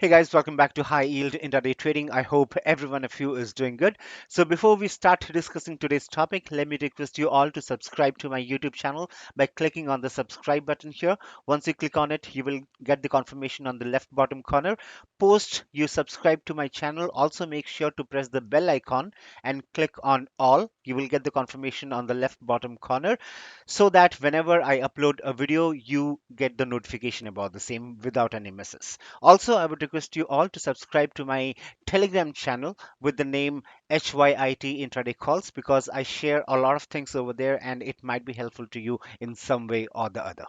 Hey guys, welcome back to High Yield Intraday Trading. I hope every one of you is doing good. So before we start discussing today's topic, let me request you all to subscribe to my YouTube channel by clicking on the subscribe button here. Once you click on it, you will get the confirmation on the left bottom corner. Post you subscribe to my channel, also make sure to press the bell icon and click on all. You will get the confirmation on the left bottom corner so that whenever I upload a video, you get the notification about the same without any misses. Also, I would request you all to subscribe to my Telegram channel with the name HYIT Intraday Calls because I share a lot of things over there and it might be helpful to you in some way or the other.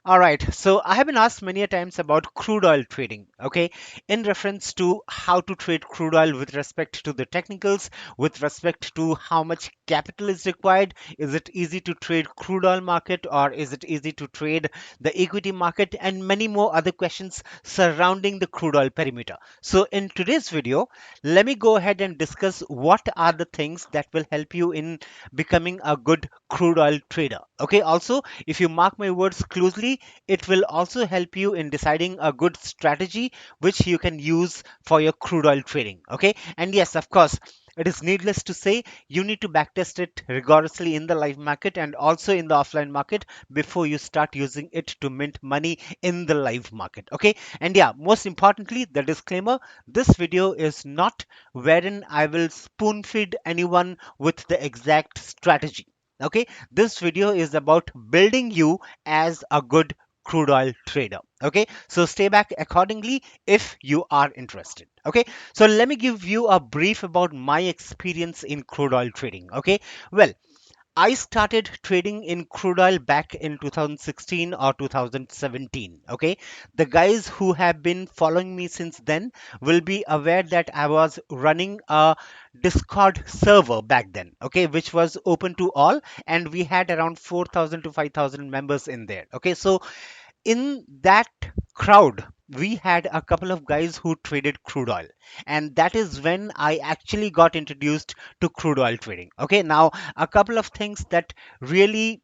All right, so I have been asked many a times about crude oil trading, okay, in reference to how to trade crude oil with respect to the technicals, with respect to how much capital is required. Is it easy to trade crude oil market or is it easy to trade the equity market, and many more other questions surrounding the crude oil perimeter. So in today's video, let me go ahead and discuss what are the things that will help you in becoming a good crude oil trader. Okay, also if you mark my words closely, it will also help you in deciding a good strategy which you can use for your crude oil trading. Okay, and yes, of course, it is needless to say you need to backtest it rigorously in the live market and also in the offline market before you start using it to mint money in the live market. Okay, and yeah, most importantly, the disclaimer: this video is not wherein I will spoon feed anyone with the exact strategy. Okay, this video is about building you as a good crude oil trader. Okay, so stay back accordingly if you are interested. Okay, so let me give you a brief about my experience in crude oil trading. Okay, well, I started trading in crude oil back in 2016 or 2017. Okay, the guys who have been following me since then will be aware that I was running a Discord server back then, okay, which was open to all, and we had around 4,000 to 5,000 members in there. Okay, so in that crowd, we had a couple of guys who traded crude oil, and that is when I actually got introduced to crude oil trading. Okay, now a couple of things that really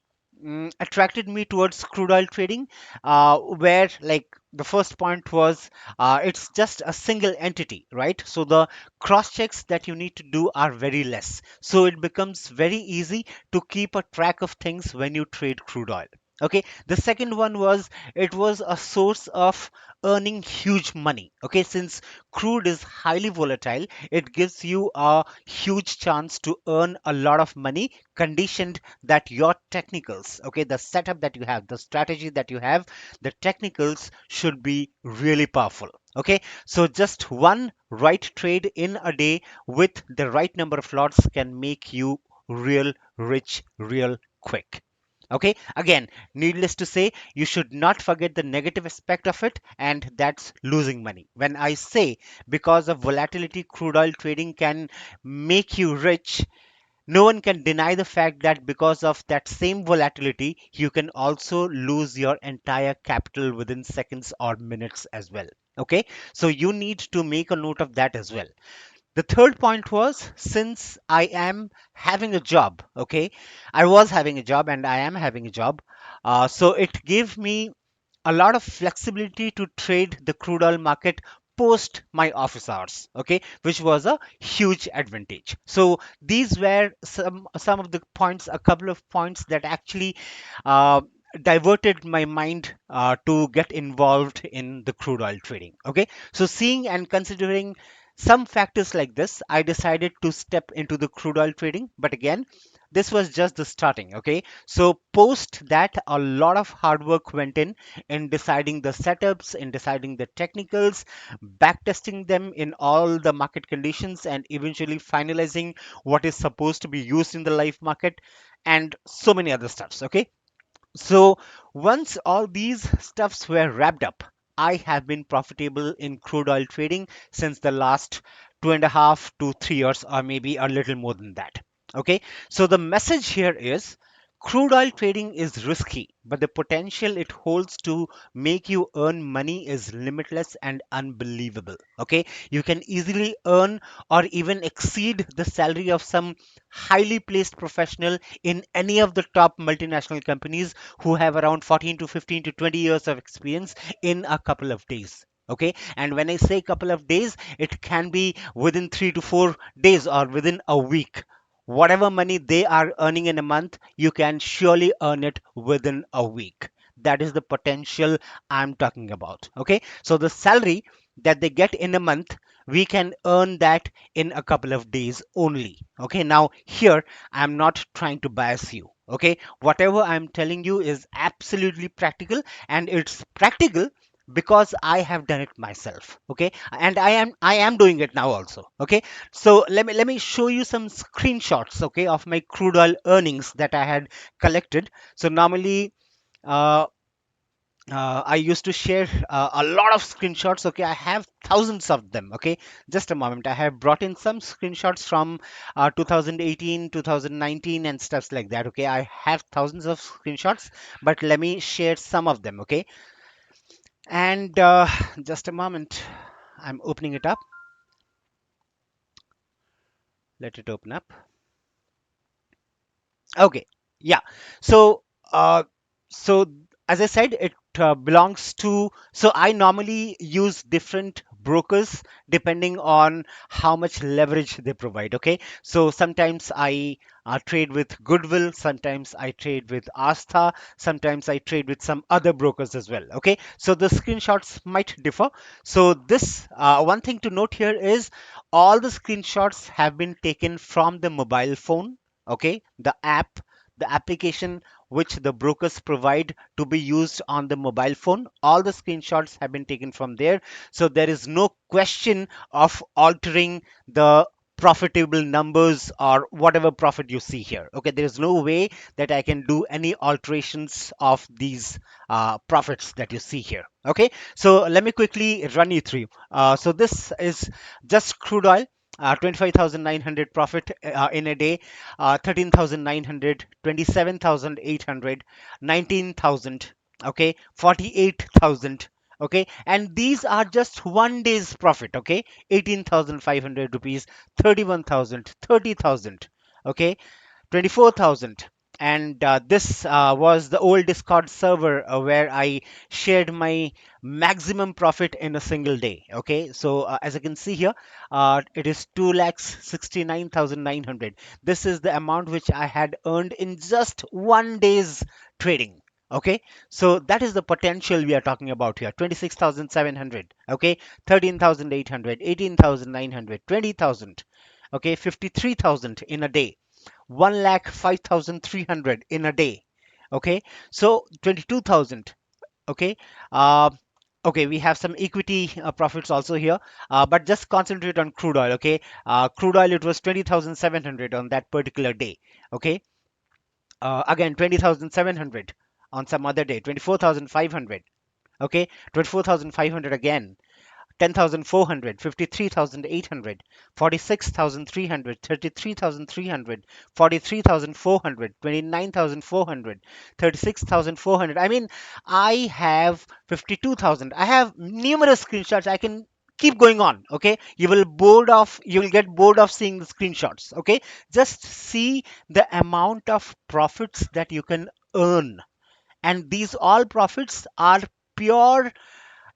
attracted me towards crude oil trading, where like the first point was it's just a single entity, right? So the cross checks that you need to do are very less, so it becomes very easy to keep a track of things when you trade crude oil. Okay, the second one was it was a source of earning huge money. Okay, since crude is highly volatile, it gives you a huge chance to earn a lot of money, conditioned that your technicals, okay, the setup that you have, the strategy that you have, the technicals should be really powerful. Okay, so just one right trade in a day with the right number of lots can make you real rich real quick. Okay, again, needless to say, you should not forget the negative aspect of it, and that's losing money. When I say because of volatility, crude oil trading can make you rich, no one can deny the fact that because of that same volatility, you can also lose your entire capital within seconds or minutes as well. Okay, so you need to make a note of that as well. The third point was, since I am having a job, okay, I was having a job and I am having a job, so it gave me a lot of flexibility to trade the crude oil market post my office hours, okay, which was a huge advantage. So these were some of the points, a couple of points that actually uh, diverted my mind to get involved in the crude oil trading. Okay, so seeing and considering some factors like this, I decided to step into the crude oil trading. But again, this was just the starting. Okay, so post that, a lot of hard work went in deciding the setups, in deciding the technicals, backtesting them in all the market conditions, and eventually finalizing what is supposed to be used in the live market, and so many other stuffs. Okay, so once all these stuffs were wrapped up, I have been profitable in crude oil trading since the last 2.5 to 3 years, or maybe a little more than that. Okay, so the message here is crude oil trading is risky, but the potential it holds to make you earn money is limitless and unbelievable. Okay, you can easily earn or even exceed the salary of some highly placed professional in any of the top multinational companies who have around 14 to 15 to 20 years of experience in a couple of days. Okay, and when I say couple of days, it can be within 3 to 4 days or within a week. Whatever money they are earning in a month, you can surely earn it within a week. That is the potential I'm talking about. Okay, so the salary that they get in a month, we can earn that in a couple of days only. Okay, now here I'm not trying to bias you. Okay, whatever I'm telling you is absolutely practical, and it's practical because I have done it myself. Okay, and I am doing it now also. Okay, so let me show you some screenshots, okay, of my crude oil earnings that I had collected. So normally, uh, I used to share a lot of screenshots. Okay, I have thousands of them. Okay, just a moment. I have brought in some screenshots from 2018, 2019, and stuffs like that. Okay, I have thousands of screenshots, but let me share some of them. Okay, and just a moment. I'm opening it up. Let it open up. Okay, yeah. So, uh, so as I said, it belongs to. So I normally use different brokers depending on how much leverage they provide. Okay, so sometimes I trade with Goodwill, sometimes I trade with Astha, sometimes I trade with some other brokers as well. Okay, so the screenshots might differ. So this one thing to note here is all the screenshots have been taken from the mobile phone. Okay, the application which the brokers provide to be used on the mobile phone, all the screenshots have been taken from there. So there is no question of altering the profitable numbers or whatever profit you see here. Okay, there is no way that I can do any alterations of these profits that you see here. Okay, so let me quickly run you through. So this is just crude oil, 25,900 profit in a day, 13,900, 27,800, 19,000, okay, 48,000. Okay, and these are just one day's profit. Okay, 18,500 rupees, 31,000, 30,000. Okay, 24,000. And this was the old Discord server where I shared my maximum profit in a single day. Okay, so as you can see here, it is 2,69,900. This is the amount which I had earned in just one day's trading. Okay, so that is the potential we are talking about here. 26,700. Okay, 13,800, 18,900, 20,000. Okay, 53,000 in a day, 1,05,300 in a day. Okay, so 22,000. Okay, uh, okay, we have some equity profits also here, but just concentrate on crude oil. Okay, crude oil, it was 20,700 on that particular day. Okay, again 20,700 on some other day, 24,500. Okay, 24,500 again, 10,400, 53,800, 46,300, 33,300, 43,400, 29,400, 36,400. I mean, I have 52,000. I have numerous screenshots. I can keep going on. Okay, you will get bored of seeing the screenshots. Okay, just see the amount of profits that you can earn, and these all profits are pure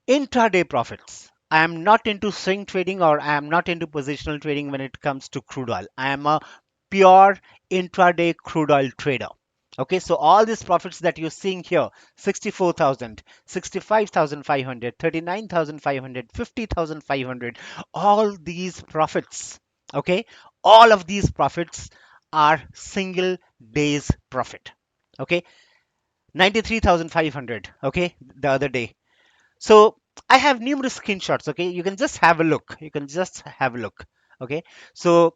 intraday profits. I am not into swing trading, or I am not into positional trading when it comes to crude oil. I am a pure intraday crude oil trader. Okay, so all these profits that you're seeing here, 64,000, 65,500, 39,500, 50,500, all these profits, okay, all of these profits are single day's profit. Okay, 93,500, okay, the other day. So I have numerous screenshots. Okay, you can just have a look. You can just have a look. Okay, so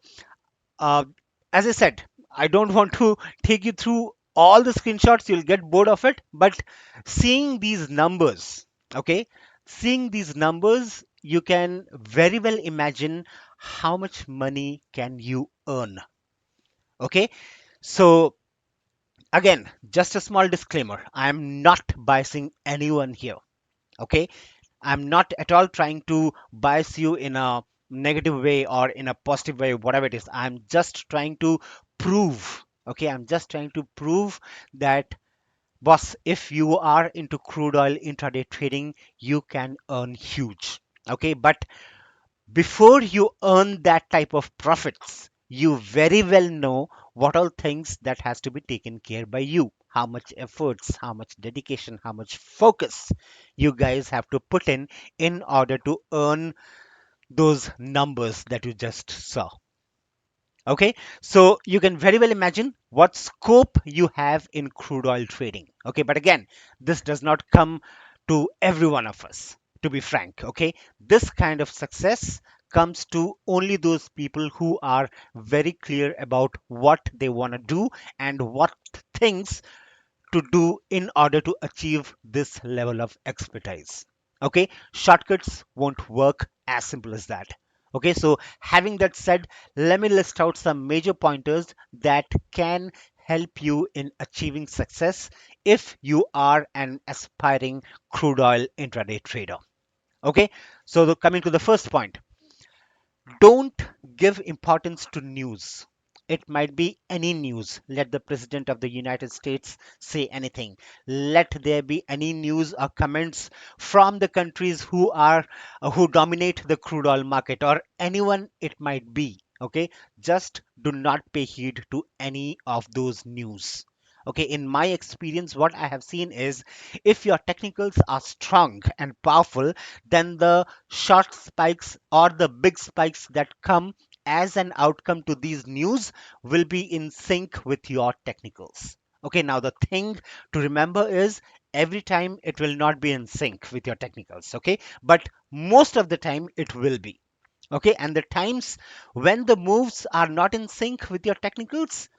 uh, as I said, I don't want to take you through all the screenshots. You'll get bored of it. But seeing these numbers, okay, seeing these numbers, you can very well imagine how much money can you earn. Okay, so again, just a small disclaimer. I am not biasing anyone here. Okay, I'm not at all trying to bias you in a negative way or in a positive way, whatever it is. I'm just trying to prove, okay, I'm just trying to prove that Boss, if you are into crude oil intraday trading, you can earn huge. Okay, but before you earn that type of profits, you very well know what all things that has to be taken care by you. How much efforts, how much dedication, how much focus you guys have to put in order to earn those numbers that you just saw. Okay, so you can very well imagine what scope you have in crude oil trading. Okay, but again, this does not come to every one of us, to be frank. Okay, this kind of success comes to only those people who are very clear about what they want to do and what things to do in order to achieve this level of expertise. Okay, shortcuts won't work, as simple as that. Okay, so having that said, let me list out some major pointers that can help you in achieving success if you are an aspiring crude oil intraday trader. Okay, so coming to the first point, don't give importance to news. It might be any news. Let the President of the United States say anything. Let there be any news or comments from the countries who dominate the crude oil market, or anyone it might be. Okay, just do not pay heed to any of those news. Okay, in my experience, what I have seen is if your technicals are strong and powerful, then the short spikes or the big spikes that come as an outcome to these news will be in sync with your technicals. Okay, now the thing to remember is every time it will not be in sync with your technicals. Okay, but most of the time it will be. Okay, and the times when the moves are not in sync with your technicals,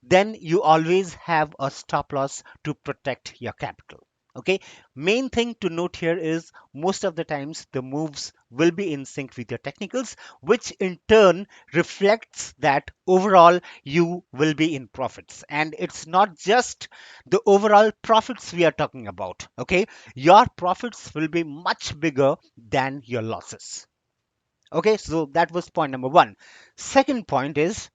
then you always have a stop loss to protect your capital. Okay, main thing to note here is most of the times the moves will be in sync with your technicals, which in turn reflects that overall you will be in profits. And it's not just the overall profits we are talking about. Okay, your profits will be much bigger than your losses. Okay, so that was point number one. Second point is,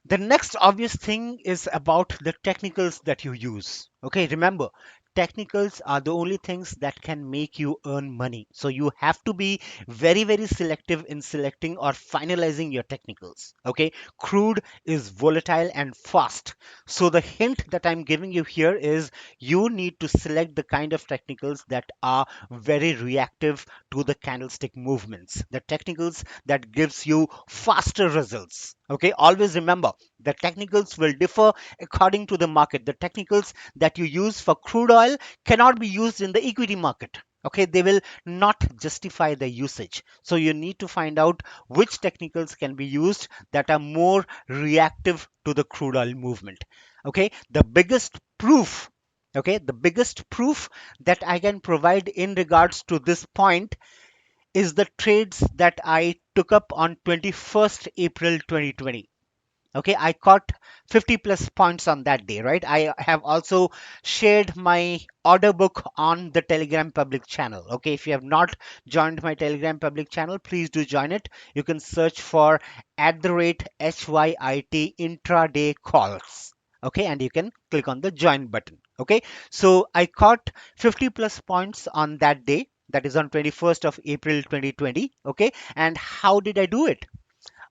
the next obvious thing is about the technicals that you use. Okay, remember, technicals are the only things that can make you earn money. So you have to be very, very selective in selecting or finalizing your technicals. Okay, crude is volatile and fast. So the hint that I'm giving you here is you need to select the kind of technicals that are very reactive to the candlestick movements, the technicals that gives you faster results. Okay, always remember the technicals will differ according to the market. The technicals that you use for crude oil cannot be used in the equity market. Okay, they will not justify the usage. So you need to find out which technicals can be used that are more reactive to the crude oil movement. Okay, the biggest proof that I can provide in regards to this point is the trades that I took up on 21st April 2020. Okay, I caught 50 plus points on that day, right? I have also shared my order book on the Telegram public channel. Okay, if you have not joined my Telegram public channel, please do join it. You can search for at the rate HYIT intraday calls. Okay, and you can click on the join button. Okay, so I caught 50 plus points on that day, that is on 21st of April 2020. Okay, and how did I do it?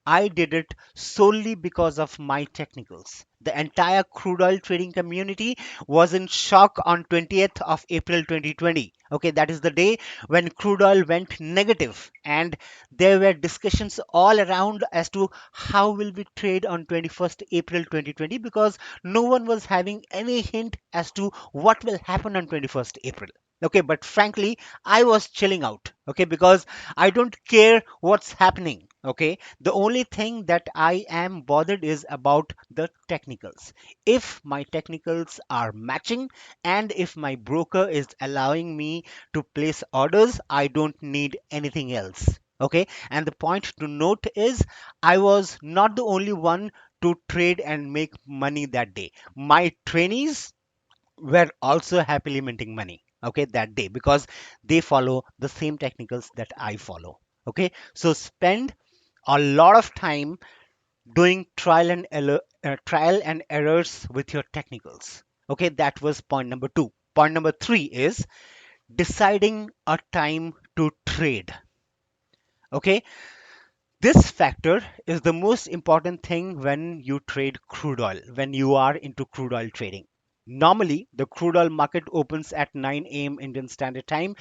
I did it solely because of my technicals. The entire crude oil trading community was in shock on 20th of April 2020. Okay, that is the day when crude oil went negative, and there were discussions all around as to how will we trade on 21st April 2020, because no one was having any hint as to what will happen on 21st April. Okay, but frankly, I was chilling out. Okay, because I don't care what's happening. Okay, the only thing that I am bothered is about the technicals. If my technicals are matching and if my broker is allowing me to place orders, I don't need anything else. Okay, and the point to note is I was not the only one to trade and make money that day. My trainees were also happily minting money, okay, that day, because they follow the same technicals that I follow. Okay, so spend a lot of time doing trial and errors with your technicals. Okay, that was point number two. Point number three is deciding a time to trade. Okay, this factor is the most important thing when you trade crude oil, when you are into crude oil trading. Normally, the crude oil market opens at 9 a.m. Indian Standard Time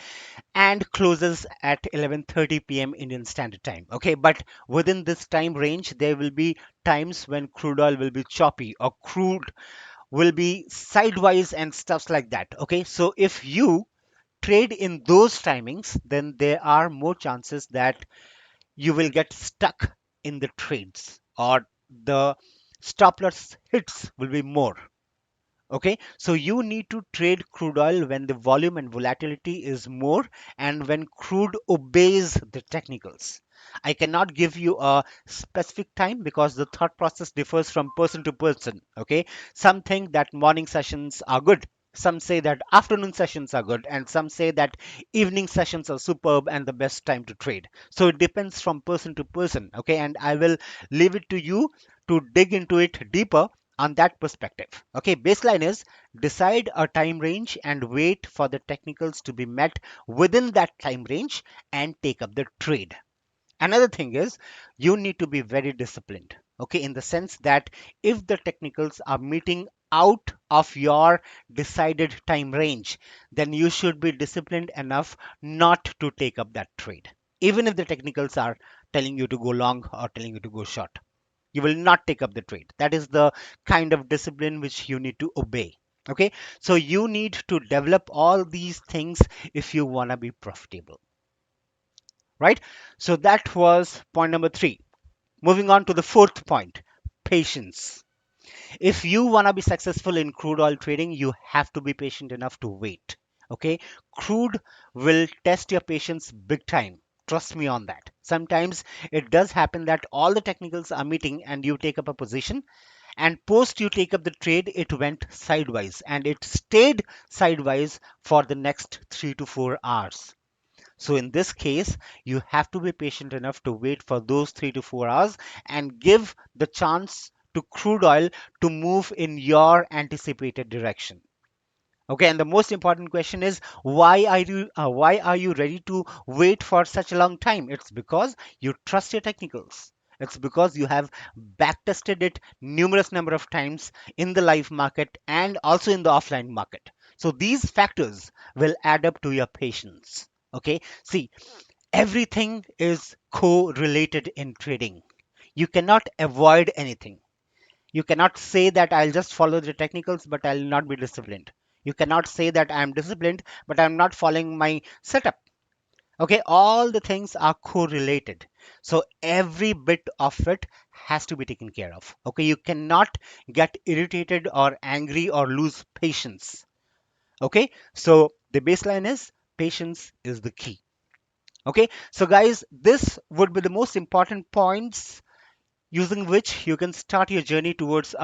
and closes at 11:30 p.m. Indian Standard Time. Okay, but within this time range, there will be times when crude oil will be choppy or crude will be sideways and stuffs like that. Okay, so if you trade in those timings, then there are more chances that you will get stuck in the trades or the stop loss hits will be more. Okay, so you need to trade crude oil when the volume and volatility is more and when crude obeys the technicals. I cannot give you a specific time because the thought process differs from person to person. Okay, some think that morning sessions are good. Some say that afternoon sessions are good, and some say that evening sessions are superb and the best time to trade. So it depends from person to person. Okay, and I will leave it to you to dig into it deeper on that perspective. Okay, baseline is decide a time range and wait for the technicals to be met within that time range and take up the trade. Another thing is you need to be very disciplined. Okay, in the sense that if the technicals are meeting out of your decided time range, then you should be disciplined enough not to take up that trade. Even if the technicals are telling you to go long or telling you to go short, you will not take up the trade. That is the kind of discipline which you need to obey. Okay, so you need to develop all these things if you want to be profitable, right? So that was point number three. Moving on to the fourth point, patience. If you want to be successful in crude oil trading, you have to be patient enough to wait. Okay, crude will test your patience big time. Trust me on that. Sometimes it does happen that all the technicals are meeting and you take up a position, and post you take up the trade, it went sideways and it stayed sideways for the next 3 to 4 hours. So in this case, you have to be patient enough to wait for those 3 to 4 hours and give the chance to crude oil to move in your anticipated direction. Okay, and the most important question is why are you ready to wait for such a long time? It's because you trust your technicals. It's because you have back tested it numerous number of times in the live market and also in the offline market. So these factors will add up to your patience. Okay, see, everything is correlated in trading. You cannot avoid anything. You cannot say that I'll just follow the technicals, but I'll not be disciplined. You cannot say that I'm disciplined, but I'm not following my setup. Okay, all the things are correlated. So every bit of it has to be taken care of. Okay, you cannot get irritated or angry or lose patience. Okay, so the baseline is patience is the key. Okay, so guys, this would be the most important points using which you can start your journey towards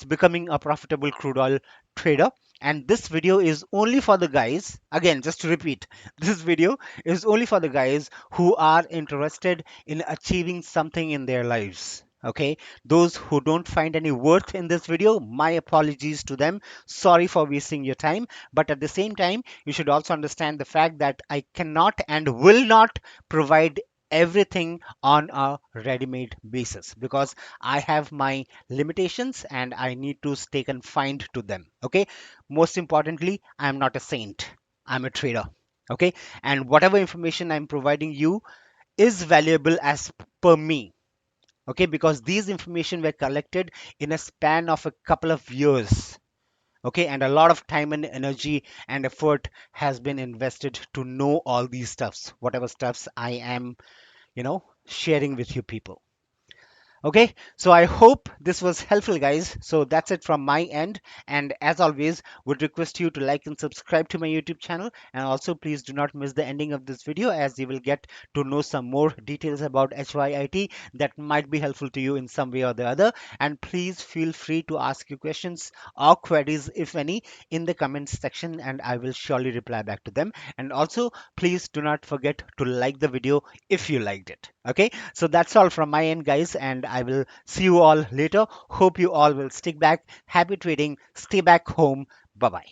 becoming a profitable crude oil trader. And this video is only for the guys, again, just to repeat, this video is only for the guys who are interested in achieving something in their lives. Okay, those who don't find any worth in this video, my apologies to them. Sorry for wasting your time, but at the same time, you should also understand the fact that I cannot and will not provide everything on a ready-made basis because I have my limitations and I need to stay confined to them. Okay, most importantly, I'm not a saint, I'm a trader. Okay, and whatever information I'm providing you is valuable as per me. Okay, because these information were collected in a span of a couple of years. Okay, and a lot of time and energy and effort has been invested to know all these stuffs, whatever stuffs I am sharing with you people. Okay, so I hope this was helpful, guys. So that's it from my end. And as always, would request you to like and subscribe to my YouTube channel. And also, please do not miss the ending of this video as you will get to know some more details about HYIT that might be helpful to you in some way or the other. And please feel free to ask your questions or queries, if any, in the comments section, and I will surely reply back to them. And also, please do not forget to like the video if you liked it. Okay, so that's all from my end, guys, and I will see you all later. Hope you all will stick back. Happy trading. Stay back home. Bye bye.